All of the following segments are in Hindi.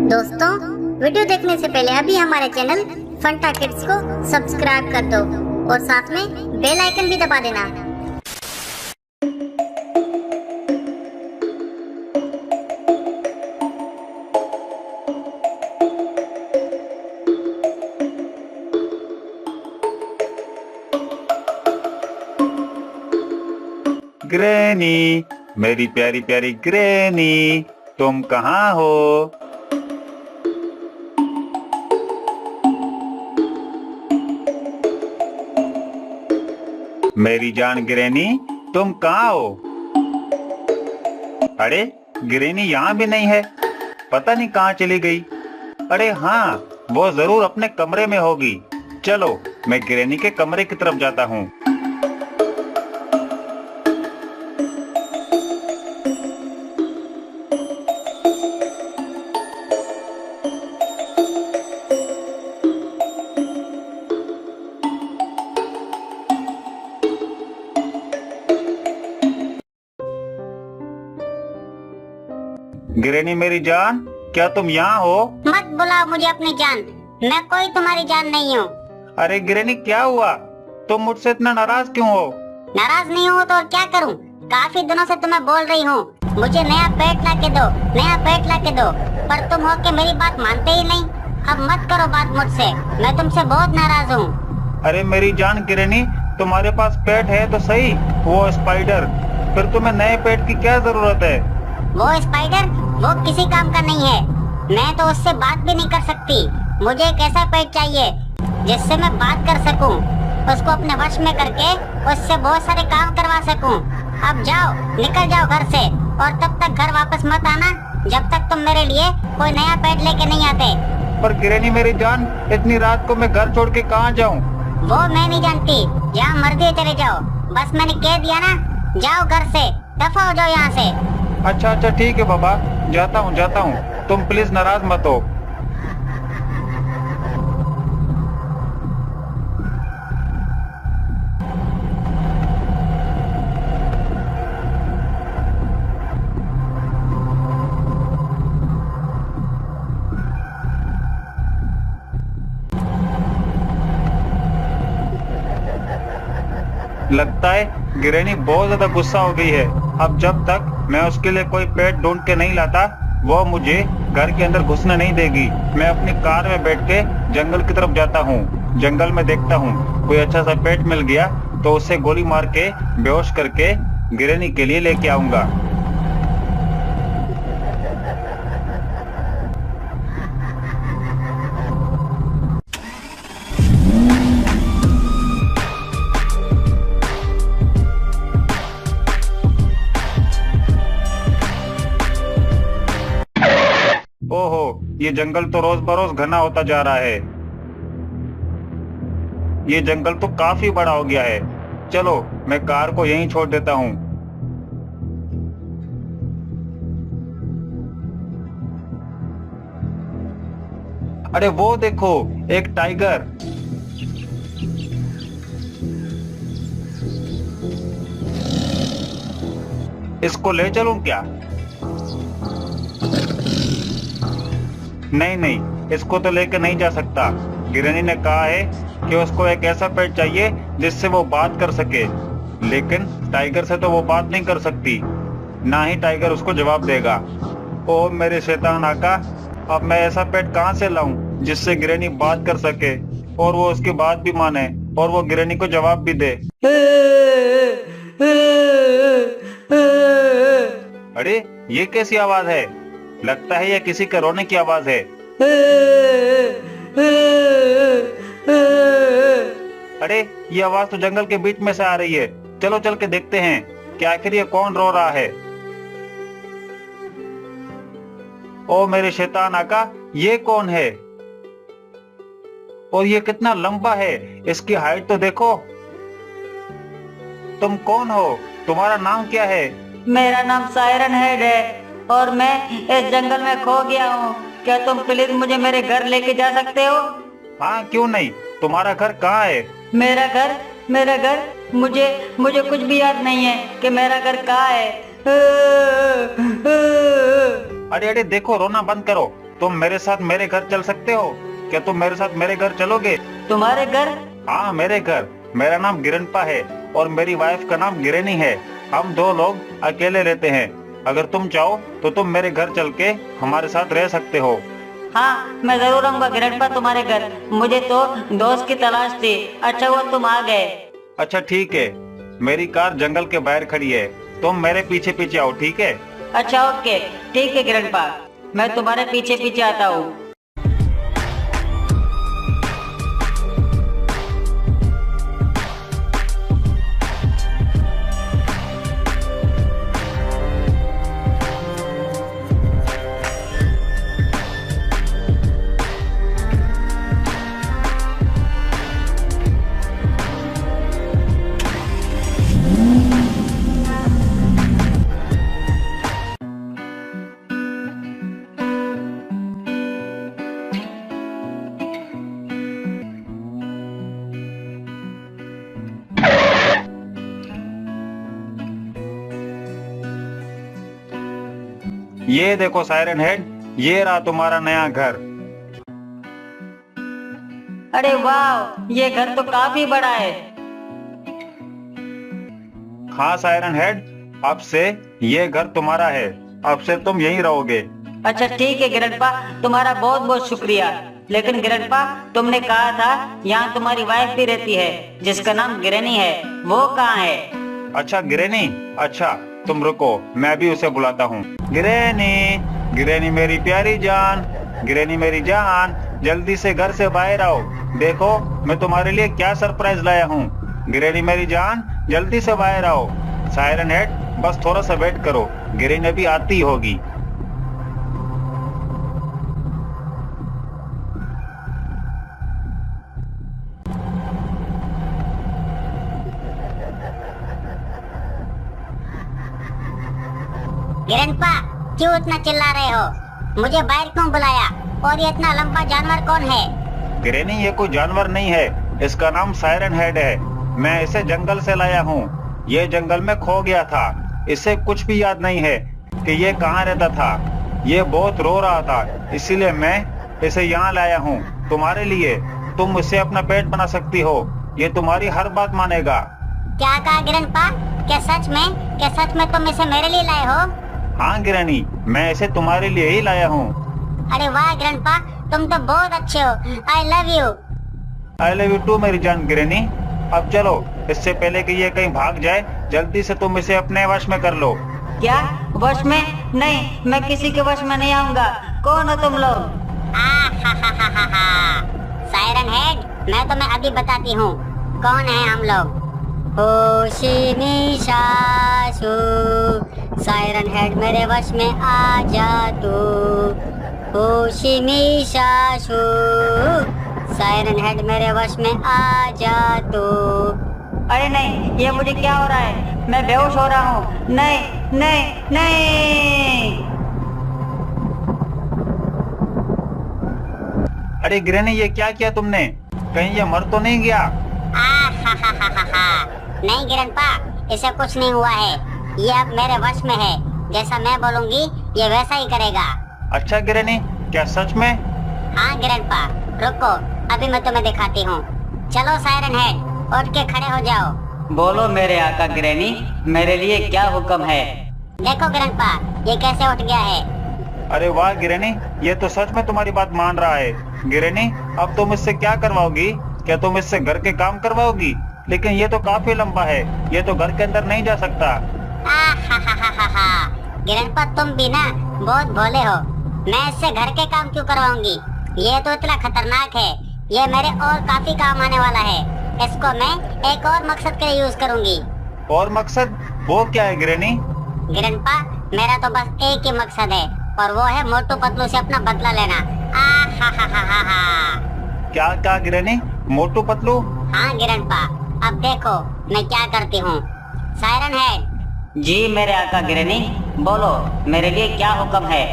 दोस्तों, वीडियो देखने से पहले अभी हमारे चैनल फंटा किड्स को सब्सक्राइब कर दो और साथ में बेल आइकन भी दबा देना। ग्रैनी, मेरी प्यारी प्यारी ग्रैनी, तुम कहाँ हो? मेरी जान ग्रैनी, तुम कहाँ हो? अरे ग्रैनी यहाँ भी नहीं है, पता नहीं कहाँ चली गई। अरे हाँ, वो जरूर अपने कमरे में होगी। चलो मैं ग्रैनी के कमरे की तरफ जाता हूँ। ग्रैनी मेरी जान, क्या तुम यहाँ हो? मत बुलाओ मुझे अपनी जान, मैं कोई तुम्हारी जान नहीं हूँ। अरे ग्रैनी क्या हुआ? तुम मुझसे इतना नाराज क्यों हो? नाराज नहीं हूँ तो और क्या करूँ? काफी दिनों से तुम्हें बोल रही हूँ मुझे नया पेट ला के दो, नया पेट ला के दो, पर तुम हो के मेरी बात मानते ही नहीं। अब मत करो बात मुझसे, मैं तुमसे बहुत नाराज हूँ। अरे मेरी जान ग्रैनी, तुम्हारे पास पेट है तो सही, वो स्पाइडर। फिर तुम्हें नए पेट की क्या जरूरत है? वो स्पाइडर वो किसी काम का नहीं है, मैं तो उससे बात भी नहीं कर सकती। मुझे एक ऐसा पेट चाहिए जिससे मैं बात कर सकूं, उसको अपने वश में करके उससे बहुत सारे काम करवा सकूं। अब जाओ, निकल जाओ घर से, और तब तक घर वापस मत आना जब तक तुम मेरे लिए कोई नया पेट लेके नहीं आते। पर ग्रैनी मेरी जान, इतनी रात को मैं घर छोड़ के कहाँ जाऊँ? वो मैं नहीं जानती, जहाँ मर्जी चले जाओ, बस मैंने कह दिया ना, जाओ घर से, दफा हो जाओ यहाँ से। अच्छा अच्छा ठीक है बाबा, जाता हूँ, तुम प्लीज नाराज मत हो। लगता है ग्रैनी बहुत ज्यादा गुस्सा हो गई है। अब जब तक मैं उसके लिए कोई पेट ढूंढ के नहीं लाता, वो मुझे घर के अंदर घुसने नहीं देगी। मैं अपनी कार में बैठ के जंगल की तरफ जाता हूँ। जंगल में देखता हूँ कोई अच्छा सा पेट मिल गया तो उसे गोली मार के बेहोश करके ग्रैनी के लिए लेके आऊंगा। ओहो, ये जंगल तो रोज बरोज घना होता जा रहा है। ये जंगल तो काफी बड़ा हो गया है। चलो मैं कार को यहीं छोड़ देता हूँ। अरे वो देखो, एक टाइगर। इसको ले चलूं क्या? नहीं नहीं, इसको तो लेकर नहीं जा सकता। ग्रैनी ने कहा है कि उसको एक ऐसा पेट चाहिए जिससे वो बात कर सके, लेकिन टाइगर से तो वो बात नहीं कर सकती, ना ही टाइगर उसको जवाब देगा। ओ मेरे शैतान आका, अब मैं ऐसा पेट कहाँ से लाऊं जिससे ग्रैनी बात कर सके और वो उसकी बात भी माने और वो ग्रैनी को जवाब भी दे। अरे ये कैसी आवाज है? लगता है ये किसी के रोने की आवाज है। अरे ये आवाज तो जंगल के बीच में से आ रही है। चलो चल के देखते हैं कि आखिर ये कौन रो रहा है। ओ मेरे शैतान आका, ये कौन है? और ये कितना लंबा है, इसकी हाइट तो देखो। तुम कौन हो? तुम्हारा नाम क्या है? मेरा नाम सायरन हेड है और मैं इस जंगल में खो गया हूँ। क्या तुम प्लीज मुझे मेरे घर लेके जा सकते हो? हाँ क्यों नहीं, तुम्हारा घर कहाँ है? मेरा घर मुझे कुछ भी याद नहीं है कि मेरा घर कहाँ है। अरे अरे देखो, रोना बंद करो। तुम मेरे साथ मेरे घर चल सकते हो? क्या तुम मेरे साथ मेरे घर चलोगे? तुम्हारे घर? हाँ, मेरे घर। मेरा नाम गिरनपा है और मेरी वाइफ का नाम गिरनी है। हम 2 लोग अकेले रहते हैं। अगर तुम चाहो तो तुम मेरे घर चल के हमारे साथ रह सकते हो। हाँ, मैं जरूर आऊंगा गिरनपा तुम्हारे घर। मुझे तो दोस्त की तलाश थी। अच्छा हुआ तुम आ गए। अच्छा ठीक है, मेरी कार जंगल के बाहर खड़ी है, तुम मेरे पीछे पीछे आओ, ठीक है? अच्छा ओके, ठीक है गिरनपा, मैं तुम्हारे पीछे पीछे आता हूँ। ये देखो सायरन हेड, ये रहा तुम्हारा नया घर। अरे वाह, ये घर तो काफी बड़ा है। हाँ सायरन हेड, अब से ये घर तुम्हारा है। अब से तुम यहीं रहोगे। अच्छा ठीक है गिरनपा, तुम्हारा बहुत बहुत शुक्रिया। लेकिन गिरनपा, तुमने कहा था यहाँ तुम्हारी वाइफ भी रहती है जिसका नाम गिरनी है, वो कहाँ है? अच्छा गिरनी, अच्छा तुम रुको, मैं भी उसे बुलाता हूँ। गिरनी, गिरनी मेरी प्यारी जान, गिरनी मेरी जान, जल्दी से घर से बाहर आओ। देखो मैं तुम्हारे लिए क्या सरप्राइज लाया हूँ। गिरनी मेरी जान, जल्दी से बाहर आओ। सायरन हेड, बस थोड़ा सा वेट करो, गिरनी भी आती होगी। गिरनपा, क्यों इतना चिल्ला रहे हो? मुझे बाहर क्यों बुलाया? और ये इतना लंबा जानवर कौन है? गिरनी, ये कोई जानवर नहीं है, इसका नाम सायरन हेड है। मैं इसे जंगल से लाया हूँ। ये जंगल में खो गया था। इसे कुछ भी याद नहीं है कि ये कहाँ रहता था। ये बहुत रो रहा था, इसीलिए मैं इसे यहाँ लाया हूँ तुम्हारे लिए। तुम इससे अपना पेट बना सकती हो, ये तुम्हारी हर बात मानेगा। क्या कहा गिरनपा? क्या सच में तुम इसे मेरे लिए लाए हो? हाँ गिरनी, मैं इसे तुम्हारे लिए ही लाया हूँ। अरे वाह गिरनपा, तुम तो बहुत अच्छे हो। I love you. I love you too मेरी जान गिरनी। अब चलो, इससे पहले कि ये कहीं भाग जाए, जल्दी से तुम इसे अपने वश में कर लो। क्या वश में? नहीं, मैं किसी के वश में नहीं आऊंगा। कौन हो तुम लोग? सायरन हेड, मैं तुम्हें अभी बताती हूँ कौन है हम लोग। होशिनी शाशु, सायरन हेड मेरे वश में आ जा तू। होशिनी शाशु, सायरन हेड मेरे वश में आ जा तू। अरे नहीं, ये मुझे क्या हो रहा है? मैं बेहोश हो रहा हूँ। नहीं नहीं नहीं। अरे गिरनी, ये क्या किया तुमने? कहीं ये मर तो नहीं गया? नहीं गिरनपा, इसे कुछ नहीं हुआ है। ये अब मेरे वश में है। जैसा मैं बोलूंगी ये वैसा ही करेगा। अच्छा गिरनी, क्या सच में? हाँ गिरनपा, रुको, अभी मैं तुम्हें दिखाती हूँ। चलो सायरन हेड, उठ के खड़े हो जाओ। बोलो मेरे आका गिरनी, मेरे लिए क्या हुक्म है? देखो गिरनपा, ये कैसे उठ गया है। अरे वाह गिरनी, ये तो सच में तुम्हारी बात मान रहा है। गिरनी, अब तुम इससे क्या करवाओगी? क्या तुम इससे घर के काम करवाओगी? लेकिन ये तो काफी लंबा है, ये तो घर के अंदर नहीं जा सकता। गिरनपा, तुम भी ना बहुत भोले हो। मैं इससे घर के काम क्यों करवाऊंगी? ये तो इतना खतरनाक है, ये मेरे और काफी काम आने वाला है। इसको मैं एक और मकसद के लिए यूज करूंगी। और मकसद? वो क्या है गिरनी? गिरनपा, मेरा तो बस एक ही मकसद है, और वो है मोटू पतलू से अपना बदला लेना। क्या गिरनी? मोटू पतलू? हाँ गिरनपा, अब देखो मैं क्या करती हूँ। Siren head. जी मेरे आका गिरनी, बोलो मेरे लिए क्या हुक्म है?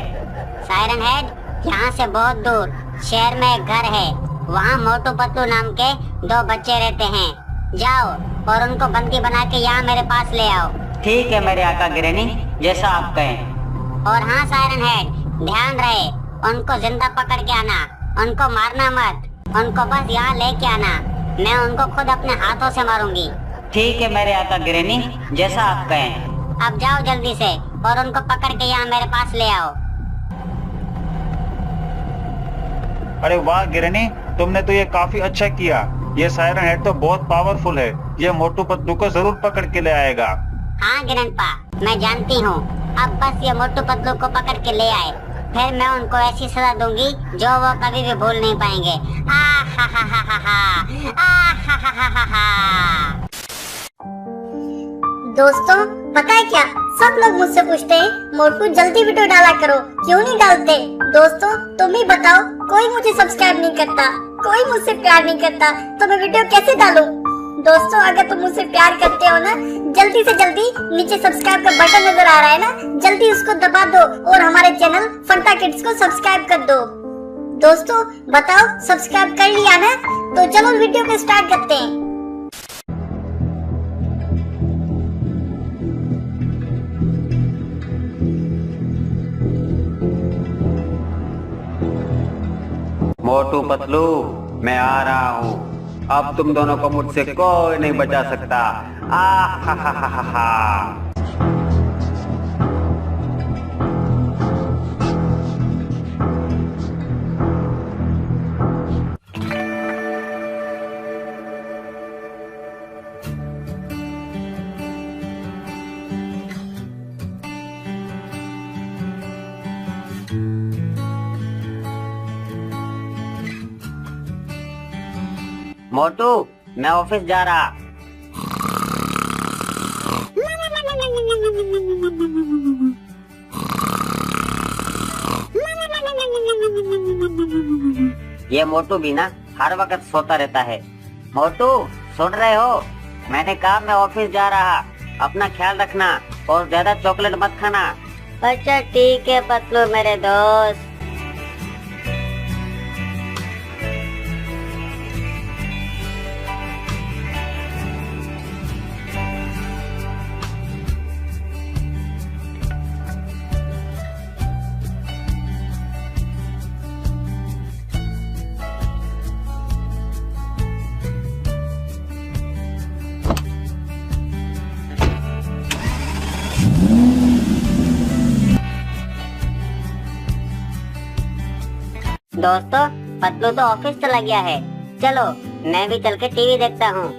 सायरन हेड, यहाँ से बहुत दूर शहर में एक घर है। वहाँ मोटू पतलू नाम के 2 बच्चे रहते हैं। जाओ और उनको बंदी बना के यहाँ मेरे पास ले आओ। ठीक है मेरे आका गिरनी, जैसा आप कहें। और हाँ सायरन हेड, ध्यान रहे उनको जिंदा पकड़ के आना, उनको मारना मत, उनको बस यहाँ लेके आना। मैं उनको खुद अपने हाथों से मारूंगी। ठीक है मेरे आका गिरनी, जैसा आप कहें। अब जाओ जल्दी से और उनको पकड़ के यहाँ मेरे पास ले आओ। अरे वाह गिरनी, तुमने तो ये काफी अच्छा किया। ये सायरन हेड तो बहुत पावरफुल है, ये मोटू पतलू को जरूर पकड़ के ले आएगा। हाँ ग्रैंडपा, मैं जानती हूँ। अब बस ये मोटू पतलू को पकड़ के ले आए, फिर मैं उनको ऐसी सजा दूंगी जो वो कभी भी भूल नहीं पाएंगे। आ हा हा हा हा हा, आ हा हा हा हा हा। दोस्तों पता है क्या, सब लोग मुझसे पूछते हैं मोटू जल्दी वीडियो डाला करो, क्यों नहीं डालते। दोस्तों तुम ही बताओ, कोई मुझे सब्सक्राइब नहीं करता, कोई मुझसे प्यार नहीं करता, तो मैं वीडियो कैसे डालूं। दोस्तों अगर तुम मुझसे प्यार करते हो ना, जल्दी से जल्दी नीचे सब्सक्राइब का बटन नजर आ रहा है ना, जल्दी उसको दबा दो और हमारे चैनल फंटा किड्स को सब्सक्राइब कर दो। दोस्तों बताओ सब्सक्राइब कर लिया ना, तो चलो वीडियो को स्टार्ट करते हैं। मोटू पतलू मैं आ रहा हूँ, अब तुम दोनों को मुझसे कोई नहीं बचा सकता। आ हा हा हा हा हा। मोटू मैं ऑफिस जा रहा। ये मोटू भी ना हर वक्त सोता रहता है। मोटू सुन रहे हो, मैंने कहा मैं ऑफिस जा रहा, अपना ख्याल रखना और ज्यादा चॉकलेट मत खाना। अच्छा ठीक है पतलू मेरे दोस्त। दोस्तों पतलू तो ऑफिस चला गया है, चलो मैं भी चल के टीवी देखता हूँ।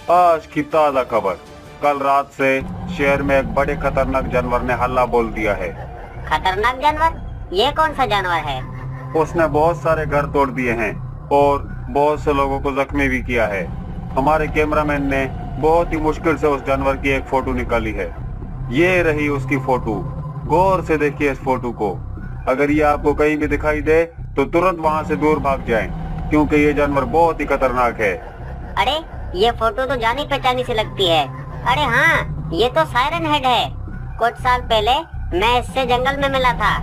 आज की ताजा खबर, कल रात से शहर में एक बड़े खतरनाक जानवर ने हल्ला बोल दिया है। खतरनाक जानवर? ये कौन सा जानवर है? उसने बहुत सारे घर तोड़ दिए हैं और बहुत से लोगों को जख्मी भी किया है। हमारे कैमरामैन ने बहुत ही मुश्किल से उस जानवर की एक फोटो निकाली है। ये रही उसकी फोटो, गौर से देखिए इस फोटो को। अगर ये आपको कहीं भी दिखाई दे तो तुरंत वहाँ से दूर भाग जाएं, क्योंकि ये जानवर बहुत ही खतरनाक है। अरे ये फोटो तो जानी पहचानी सी लगती है। अरे हाँ, ये तो सायरन हेड है। कुछ साल पहले मैं इससे जंगल में मिला था।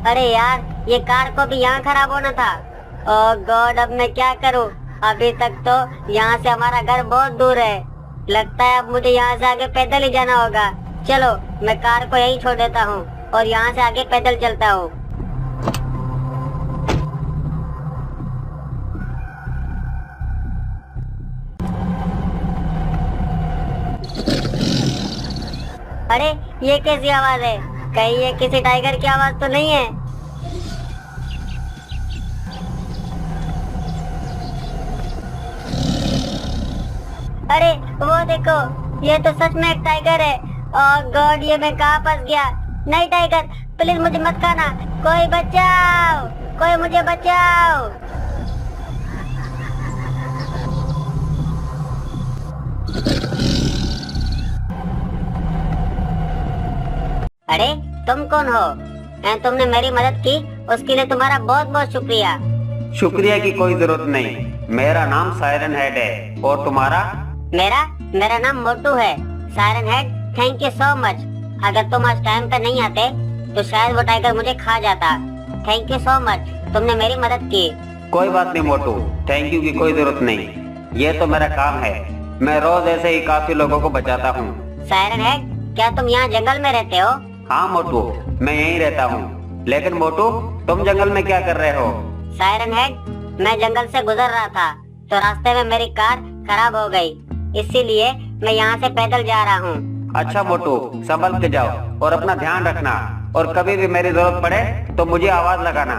अरे यार, ये कार को भी यहाँ खराब होना था। ओह गॉड, अब मैं क्या करूँ? अभी तक तो यहाँ से हमारा घर बहुत दूर है। लगता है अब मुझे यहाँ से आगे पैदल ही जाना होगा। चलो मैं कार को यहीं छोड़ देता हूँ और यहाँ से आगे पैदल चलता हूँ। अरे ये कैसी आवाज है? कहीं ये किसी टाइगर की आवाज तो नहीं है? अरे वो देखो, ये तो सच में एक टाइगर है। ओह गॉड, ये मैं कहाँ फंस गया? नहीं टाइगर, प्लीज मुझे मत खाना। कोई बचाओ, कोई मुझे बचाओ। अरे तुम कौन हो? तुमने मेरी मदद की, उसके लिए तुम्हारा बहुत बहुत शुक्रिया। शुक्रिया की कोई जरूरत नहीं। मेरा नाम सायरन हेड है। और तुम्हारा? मेरा नाम मोटू है। Siren head, thank you so much. अगर तुम आज टाइम पे नहीं आते तो शायद वो टाइगर मुझे खा जाता। थैंक यू सो मच, तुमने मेरी मदद की। कोई बात नहीं मोटू, थैंक यू की कोई जरूरत नहीं। ये तो मेरा काम है। मैं रोज ऐसे ही काफी लोगों को बचाता हूँ। सायरन हेड, क्या तुम यहाँ जंगल में रहते हो? हाँ मोटू, मैं यहीं रहता हूँ। लेकिन मोटू, तुम जंगल में क्या कर रहे हो? सायरन हेड, मैं जंगल से गुजर रहा था तो रास्ते में मेरी कार खराब हो गई, इसीलिए मैं यहाँ से पैदल जा रहा हूँ। अच्छा मोटू, संभल के जाओ और अपना ध्यान रखना। और कभी भी मेरी जरूरत पड़े तो मुझे आवाज लगाना।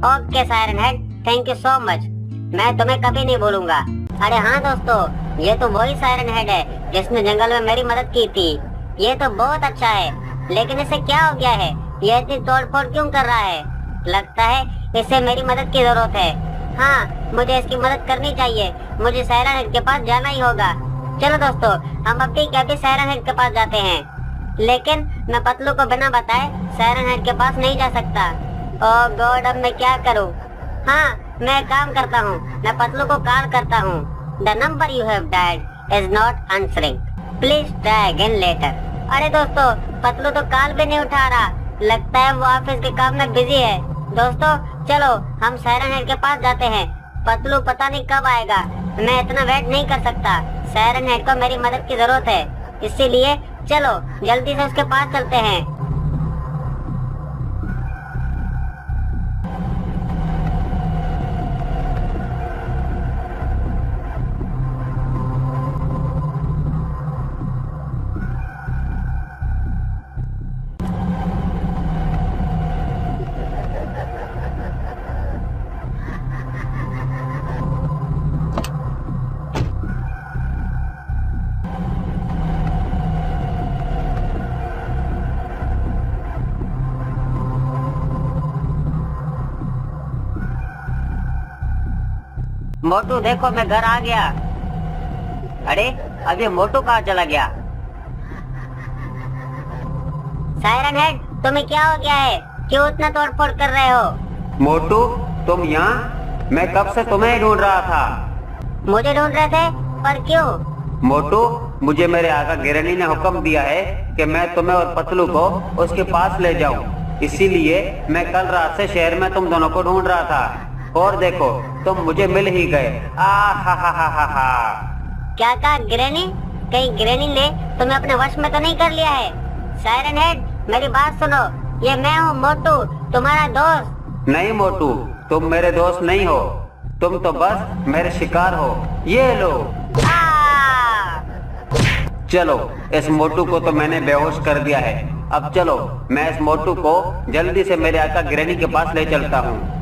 Okay siren head, thank you so much. मैं तुम्हें कभी नहीं भूलूंगा। अरे हाँ दोस्तों, ये तो वही सायरन हेड है जिसने जंगल में मेरी मदद की थी। ये तो बहुत अच्छा है, लेकिन इसे क्या हो गया है? ये इतनी तोड़फोड़ क्यों कर रहा है? लगता है इसे मेरी मदद की जरूरत है। हाँ, मुझे इसकी मदद करनी चाहिए। मुझे सायरन हेड के पास जाना ही होगा। चलो दोस्तों, हम अभी के अभी सायरन हेड के पास जाते हैं। लेकिन मैं पतलू को बिना बताए सायरन हेड के पास नहीं जा सकता। ओह गॉड, अब मैं क्या करूं? हाँ, मैं काम करता हूँ। मैं पतलू को कॉल करता हूँ। The number you have dialled is not answering, please try again later. अरे दोस्तों, पतलू तो कॉल भी नहीं उठा रहा। लगता है वो ऑफिस के काम में बिजी है। दोस्तों चलो, हम सायरन हेड के पास जाते हैं। पतलू पता नहीं कब आएगा। मैं इतना वेट नहीं कर सकता। सायरन हेड को मेरी मदद की जरूरत है, इसीलिए चलो जल्दी से उसके पास चलते हैं। मोटू देखो, मैं घर आ गया। अरे अब ये मोटू कहाँ चला गया? सायरन हेड, तुम्हें क्या हो गया है? क्यों इतना तोड़फोड़ कर रहे हो? मोटू, तुम यहाँ? मैं कब से तुम्हें ढूंढ रहा था। मुझे ढूंढ रहे थे, पर क्यों? मोटू, मुझे मेरे आका गिरनी ने हुक्म दिया है कि मैं तुम्हें और पतलू को उसके पास ले जाऊं। इसीलिए मैं कल रात से शहर में तुम दोनों को ढूंढ रहा था। और देखो, तुम मुझे मिल ही गए। हा। क्या कहा ग्रैनी? कहीं ग्रैनी ने तुम्हें अपने वश में तो नहीं कर लिया है? सायरन हेड, मेरी बात सुनो। ये मैं हूँ मोटू, तुम्हारा दोस्त। नहीं मोटू, तुम मेरे दोस्त नहीं हो। तुम तो बस मेरे शिकार हो। ये लो। चलो, इस मोटू को तो मैंने बेहोश कर दिया है। अब चलो, मैं इस मोटू को जल्दी से मेरे आका ग्रैनी के पास ले चलता हूँ।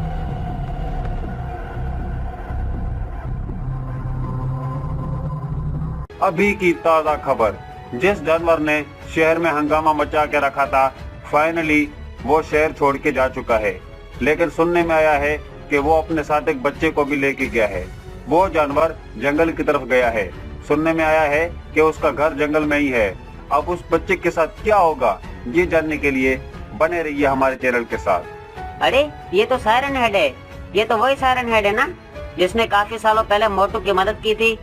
अभी की ताजा खबर, जिस जानवर ने शहर में हंगामा मचा के रखा था, फाइनली वो शहर छोड़ के जा चुका है। लेकिन सुनने में आया है कि वो अपने साथ एक बच्चे को भी लेके गया है। वो जानवर जंगल की तरफ गया है। सुनने में आया है कि उसका घर जंगल में ही है। अब उस बच्चे के साथ क्या होगा, ये जानने के लिए बने रहिए हमारे चैनल के साथ। अरे ये तो सायरन हेड है। ये तो वही सायरन हेड है ना, जिसने काफी सालों पहले मोटू की मदद की थी।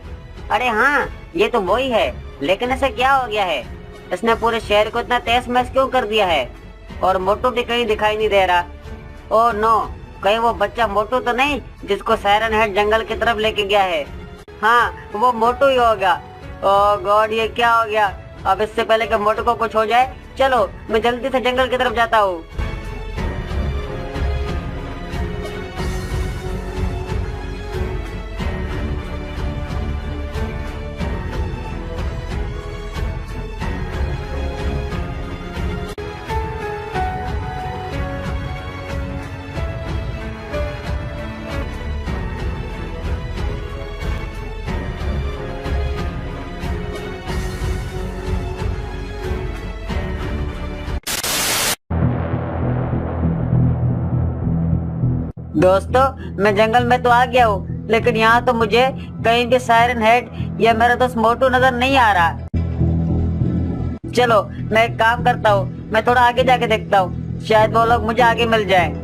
अरे हाँ, ये तो वही है। लेकिन इसे क्या हो गया है? इसने पूरे शहर को इतना तहस महस क्यों कर दिया है? और मोटू भी कहीं दिखाई नहीं दे रहा। ओह नो, कहीं वो बच्चा मोटू तो नहीं जिसको सायरन हेड जंगल की तरफ लेके गया है? हाँ, वो मोटू ही होगा। ओह गॉड, ये क्या हो गया? अब इससे पहले कि मोटू को कुछ हो जाए, चलो मैं जल्दी से जंगल की तरफ जाता हूँ। दोस्तों मैं जंगल में तो आ गया हूँ, लेकिन यहाँ तो मुझे कहीं भी सायरन हेड या मेरा दोस्त मोटू नजर नहीं आ रहा। चलो मैं एक काम करता हूँ, मैं थोड़ा आगे जाके देखता हूँ, शायद वो लोग मुझे आगे मिल जाए।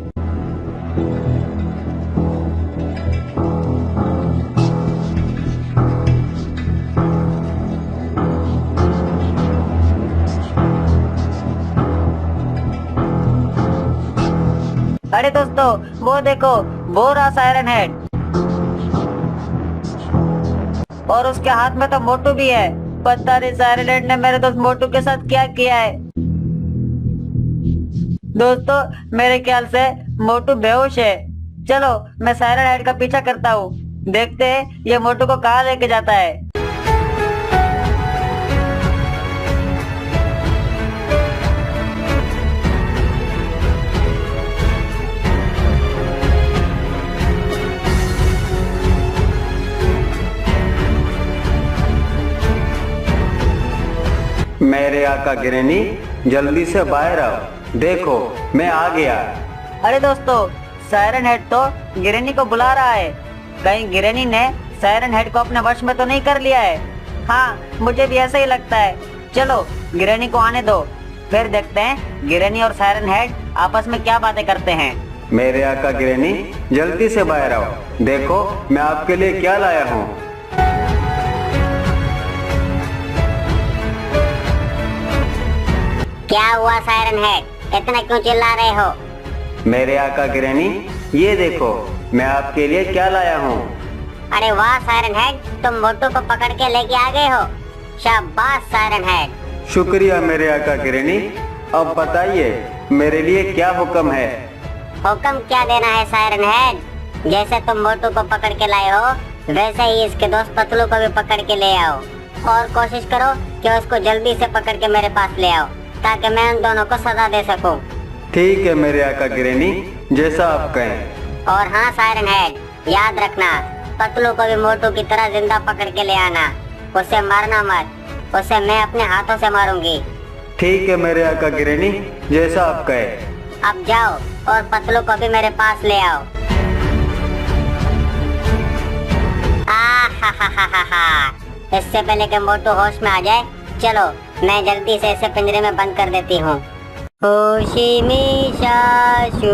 अरे दोस्तों वो देखो, वो रहा सायरन हेड, और उसके हाथ में तो मोटू भी है। पता नहीं सायरन हेड ने मेरे दोस्त मोटू के साथ क्या किया है। दोस्तों मेरे ख्याल से मोटू बेहोश है। चलो मैं सायरन हेड का पीछा करता हूँ, देखते हैं ये मोटू को कहाँ लेके जाता है। मेरे आका गिरनी जल्दी से बाहर आओ, देखो मैं आ गया। अरे दोस्तों सायरन हेड तो गिरनी को बुला रहा है। कहीं गिरनी ने सायरन हेड को अपने वश में तो नहीं कर लिया है। हाँ मुझे भी ऐसा ही लगता है। चलो गिरनी को आने दो, फिर देखते हैं गिरनी और सायरन हेड आपस में क्या बातें करते हैं। मेरे आका गिरनी जल्दी से बाहर आओ, देखो मैं आपके लिए क्या लाया हूँ। क्या हुआ सायरन हेड, इतना क्यों चिल्ला रहे हो? मेरे आका गिरनी ये देखो मैं आपके लिए क्या लाया हूँ। अरे वाह सायरन हेड, तुम मोटू को पकड़ के लेके आ गए हो। शाबाश सायरन हेड। शुक्रिया मेरे आका गिरनी। अब बताइए मेरे लिए क्या हुक्म है। हुक्म क्या देना है सायरन हेड? जैसे तुम मोटू को पकड़ के लाए हो, वैसे ही इसके दोस्त पतलू को भी पकड़ के ले आओ, और कोशिश करो कि उसको जल्दी से पकड़ के मेरे पास ले आओ, ताकि मैं उन दोनों को सजा दे सकूं। ठीक है मेरे आका गिरनी, जैसा आप कहें। और हाँ सायरन हेड, याद रखना पतलू को भी मोटू की तरह जिंदा पकड़ के ले आना, उसे मारना मत, उसे मैं अपने हाथों से मारूंगी। ठीक है मेरे आका गिरनी, जैसा आप कहें। अब जाओ और पतलू को भी मेरे पास ले आओ। हा। इससे पहले कि मोटू होश में आ जाए, चलो मैं जल्दी से इसे पिंजरे में बंद कर देती हूँ। होशी में शाशु,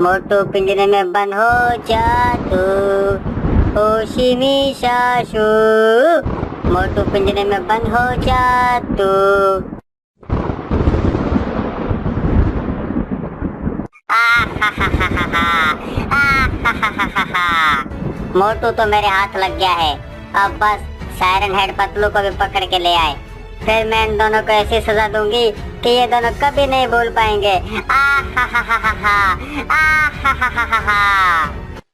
मोटू पिंजरे में बंद हो जा तू। होशी में शाशु, मोटू पिंजरे में बंद हो जा तू। मोटू तो मेरे हाथ लग गया है। अब बस सायरन हेड पतलू को भी पकड़ के ले आए, फिर मैं इन दोनों को ऐसी सजा दूंगी कि ये दोनों कभी नहीं भूल पाएंगे।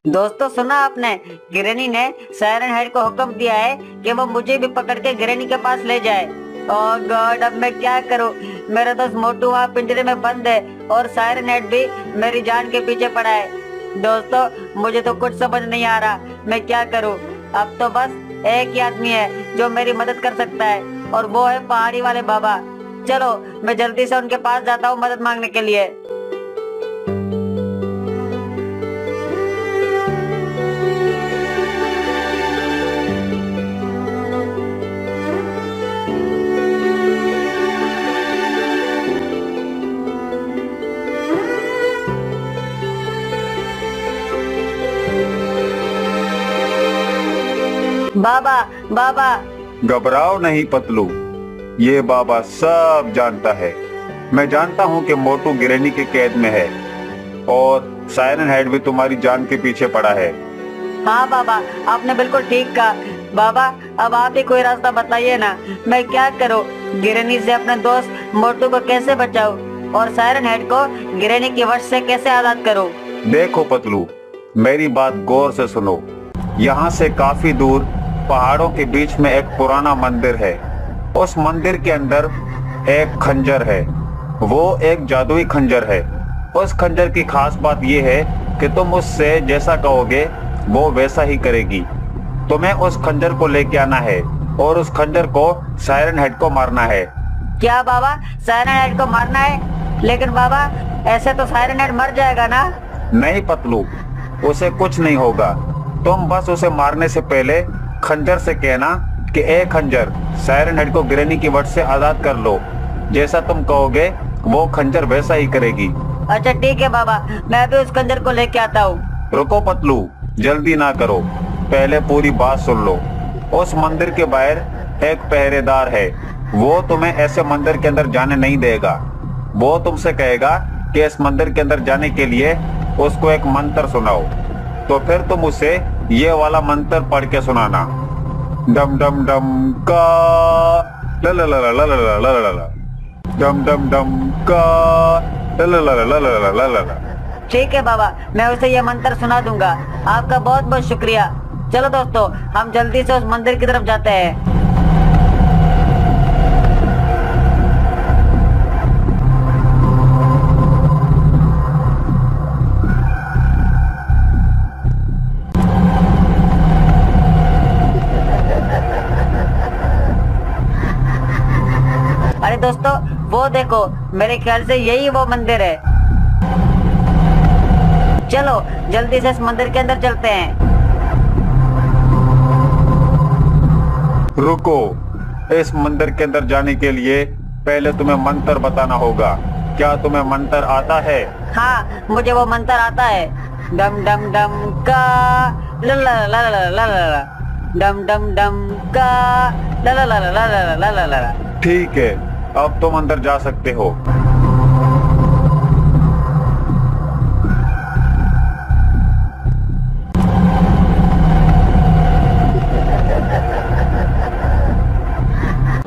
दोस्तों सुना आपने, गिरनी ने सायरन हेड को हुक्म दिया है कि वो मुझे भी पकड़ के गिरनी के पास ले जाए। ओह गॉड, अब मैं क्या करूं? मेरा दोस्त मोटू वहाँ पिंजरे में बंद है और सायरन हेड भी मेरी जान के पीछे पड़ा है। दोस्तों मुझे तो कुछ समझ नहीं आ रहा, मैं क्या करूं? अब तो बस एक ही आदमी है जो मेरी मदद कर सकता है, और वो है पहाड़ी वाले बाबा। चलो मैं जल्दी से उनके पास जाता हूँ मदद मांगने के लिए। बाबा बाबा। घबराओ नहीं पतलू, ये बाबा सब जानता है। मैं जानता हूँ कि मोटू गिरनी के कैद में है और सायरन हेड भी तुम्हारी जान के पीछे पड़ा है। हाँ बाबा, आपने बिल्कुल ठीक कहा। बाबा अब आप ही कोई रास्ता बताइए ना, मैं क्या करूँ? गिरनी से अपने दोस्त मोटू को कैसे बचाऊं और सायरन हेड को गिरनी के वश से कैसे आजाद करूँ? देखो पतलू, मेरी बात गौर से सुनो। यहाँ से काफी दूर पहाड़ों के बीच में एक पुराना मंदिर है। उस मंदिर के अंदर एक खंजर है, वो एक जादुई खंजर है। उस खंजर की खास बात यह है कि तुम उससे जैसा कहोगे वो वैसा ही करेगी। तुम्हें उस खंजर को लेके आना है और उस खंजर को सायरन हेड को मारना है। क्या बाबा, सायरन हेड को मारना है? लेकिन बाबा ऐसे तो सायरन हेड मर जाएगा ना? नहीं पतलू, उसे कुछ नहीं होगा। तुम बस उसे मारने से पहले खंजर से कहना कि ए खंजर, सायरन हेड को गिरनी की वश से आजाद कर लो। जैसा तुम कहोगे वो खंजर वैसा ही करेगी। अच्छा ठीक है बाबा, मैं भी उस खंजर को लेके आता हूँ। रुको पतलू, जल्दी ना करो, पहले पूरी बात सुन लो। उस मंदिर के बाहर एक पहरेदार है, वो तुम्हें ऐसे मंदिर के अंदर जाने नहीं देगा। वो तुमसे कहेगा कि इस मंदिर के अंदर जाने के लिए उसको एक मंत्र सुनाओ, तो फिर तुम उसे ये वाला मंत्र पढ़ के सुनाना। डम डम डम का ला ला ला ला ला ला ला ला ला, डम डम डम का ला ला ला ला ला ला ला ला। ठीक है बाबा, मैं उसे ये मंत्र सुना दूंगा। आपका बहुत बहुत शुक्रिया। चलो दोस्तों, हम जल्दी से उस मंदिर की तरफ जाते हैं। अरे दोस्तों, वो देखो, मेरे ख्याल से यही वो मंदिर है। चलो जल्दी से इस मंदिर के अंदर चलते हैं। रुको, इस मंदिर के अंदर जाने के लिए पहले तुम्हें मंत्र बताना होगा। क्या तुम्हें मंत्र आता है? हाँ, मुझे वो मंत्र आता है। डम डम डम का ला ला ला ला ला ला ला, डम डम डम का ला ला ला ला ला ला ला ला। ठीक है, अब तुम अंदर जा सकते हो।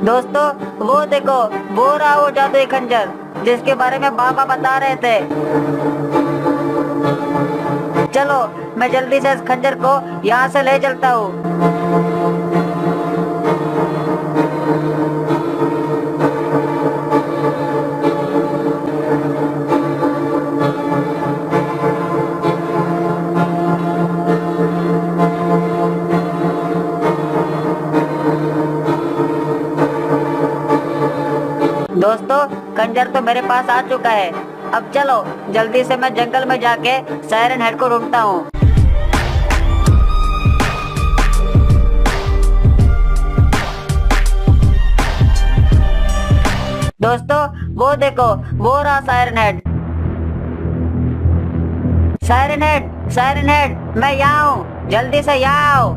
दोस्तों, वो देखो, वो रहा वो जादुई खंजर जिसके बारे में बाबा बता रहे थे। चलो मैं जल्दी से इस खंजर को यहाँ से ले चलता हूँ। दोस्तों, खंजर तो मेरे पास आ चुका है। अब चलो जल्दी से मैं जंगल में जाके सायरन हेड को ढूंढता हूँ। दोस्तों, वो देखो, वो रहा siren head. Siren head, siren head, मैं यहाँ हूँ, जल्दी से यहाँ आओ।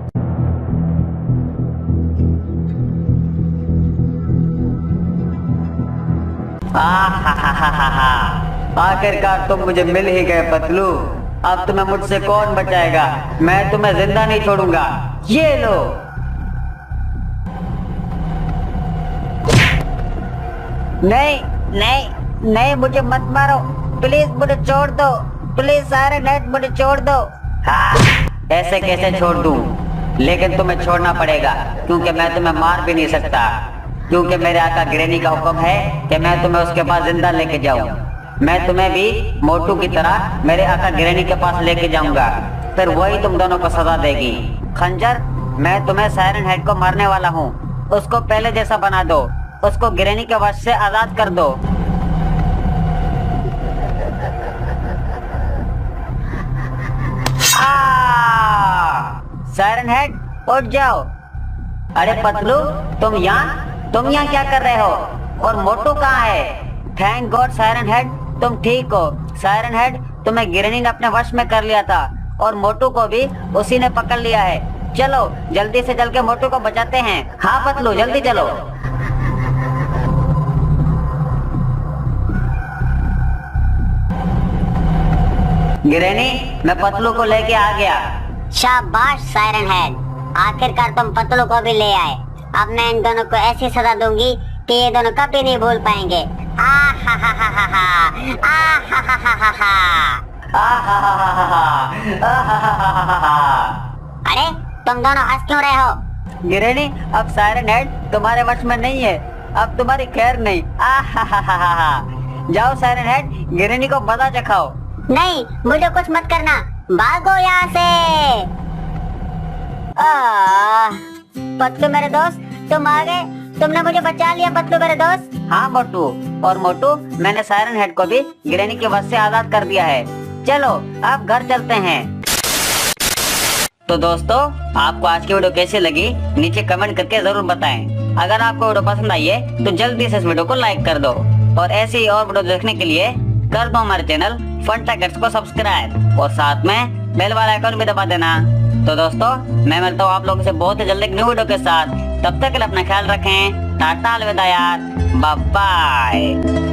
आखिरकार तुम मुझे मिल ही गए पतलू। अब तुम्हें मुझसे कौन बचाएगा? मैं तुम्हें जिंदा नहीं छोड़ूंगा। ये लो। नहीं नहीं नहीं, मुझे मत मारो प्लीज, मुझे छोड़ दो प्लीज। सायरन हेड, मुझे छोड़ दो। हाँ, ऐसे कैसे छोड़ दूं? लेकिन तुम्हें छोड़ना पड़ेगा, क्योंकि मैं तुम्हें मार भी नहीं सकता, क्योंकि मेरे आका गिरनी का हुक्म है कि मैं तुम्हें उसके पास जिंदा लेके जाऊं। मैं तुम्हें भी मोटू की तरह मेरे आका गिरनी के पास लेके जाऊंगा, फिर वही तुम दोनों को सजा देगी। खंजर, मैं तुम्हें सायरन हेड को मारने वाला हूँ। उसको पहले जैसा बना दो, उसको गिरनी के वश से आजाद कर दो। सायरन हेड, उठ जाओ। अरे पतलू, तुम यहाँ क्या कर रहे हो? और मोटू कहाँ है? थैंक गॉड सायरन हेड, तुम ठीक हो। सायरन हेड, तुम्हें गिरनी ने अपने वश में कर लिया था और मोटू को भी उसी ने पकड़ लिया है। चलो जल्दी से चल के मोटू को बचाते हैं। हाँ पतलू, जल्दी चलो। गिरनी, मैं पतलू को लेके आ गया। शाबाश सायरन हेड, आखिरकार तुम पतलू को भी ले आए। अब मैं इन दोनों को ऐसी सजा दूंगी कि ये दोनों कभी नहीं भूल पाएंगे। आ हा हा हा हा हा, आ हा हा हा हा हा, आ हा हा हा हा, आ हा हा हा हा। अरे तुम दोनों हंस क्यों रहे हो? गिरनी, अब सायरन हेड तुम्हारे वश में नहीं है, अब तुम्हारी खैर नहीं। आ हा हा हा हा। जाओ सायरन हेड, गिरनी को मजा चखाओ। नहीं, मुझे कुछ मत करना, भागो यहाँ से। पतलू मेरे दोस्त, तुम आ गए, तुमने मुझे बचा लिया पतलू मेरे दोस्त। हाँ मोटू, और मोटू, मैंने सायरन हेड को भी गिरनी के वश से आजाद कर दिया है। चलो अब घर चलते हैं। तो दोस्तों, आपको आज की वीडियो कैसी लगी नीचे कमेंट करके जरूर बताएं। अगर आपको वीडियो पसंद आई है तो जल्दी से इस वीडियो को लाइक कर दो और ऐसे ही और वीडियो देखने के लिए कर दो हमारे चैनल फन टाइगर्स को सब्सक्राइब और साथ में बेल वाला आइकन भी दबा देना। तो दोस्तों, मैं मिलता हूँ आप लोगों से बहुत ही जल्दी एक न्यू वीडियो के साथ। तब तक के लिए अपना ख्याल रखें। टाटा, अलविदा यार, बाय बाय।